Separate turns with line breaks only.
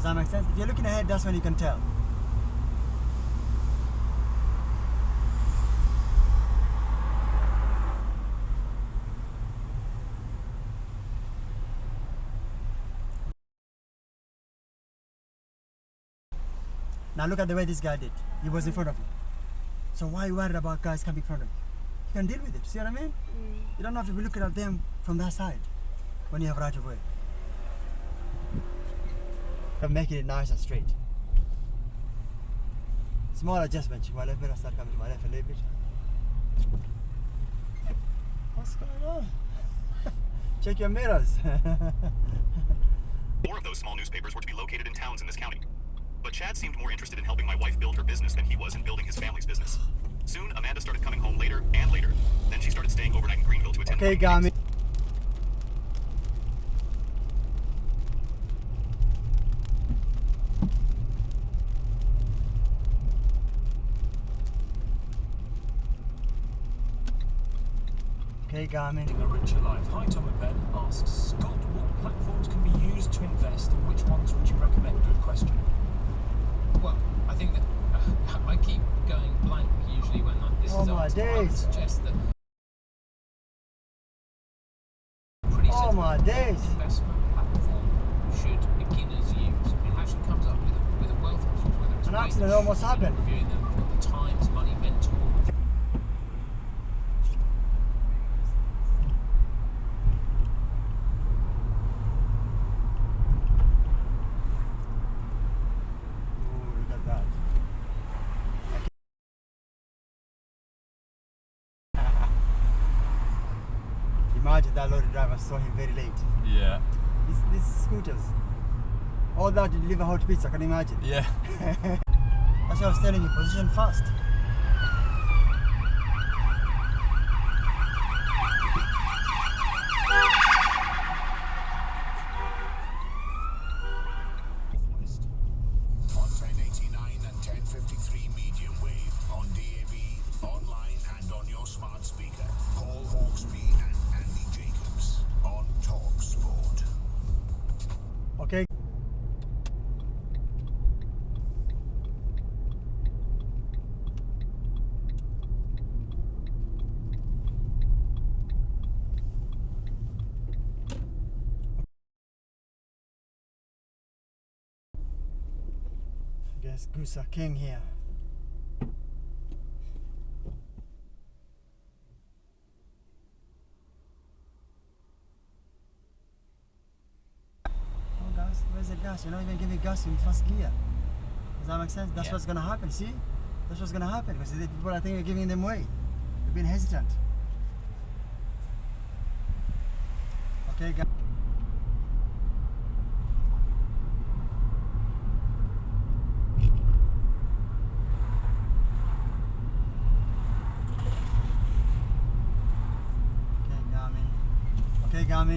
that make sense? If you're looking ahead, that's when you can tell. Now look at the way this guy did. He was in front of you. So why are you worried about guys coming in front of you? You can deal with it. See what I mean? You don't have to be looking at them from that side when you have right of way. But making it nice and straight. Small adjustment. To my left bit, I start coming to my left a little bit. What's going on? Check your mirrors.
More of those small newspapers were to be located in towns in this county. But Chad seemed more interested in helping my wife build her business than he was in building his family's business. Soon, Amanda started coming home later and later. Then she started staying overnight in Greenville to attend.
Okay, got me. Okay, Garmin.
A richer life. Hi, Tom and Ben asks Scott, what platforms can be used to invest and which ones would you recommend? Good question.
Well, I think that I keep going blank usually when this is
my
on. So I would
days.
suggest that pretty
Oh my days.
investment platform should beginners use. It actually comes up with a wealth of options, whether it's
An accident almost happened.
reviewing them. We've got the Times Money Mentor.
Look at that. Imagine that lorry driver saw him very late.
Yeah.
These scooters. All that to deliver hot pizza, can you imagine?
Yeah.
That's what I was telling you, position fast.
On 1089 and 1053 medium wave, on DAB, online and on your smart speaker. Paul Hawksby and Andy Jacobs on Talk Sport.
Okay. Guess Goose are king here. Oh guys, where's the gas? You're not even giving gas in first gear. Does that make sense? That's what's gonna happen, see? That's what's gonna happen because the people I think you're giving them way. You're being hesitant. Okay guys. Okay, Garmin.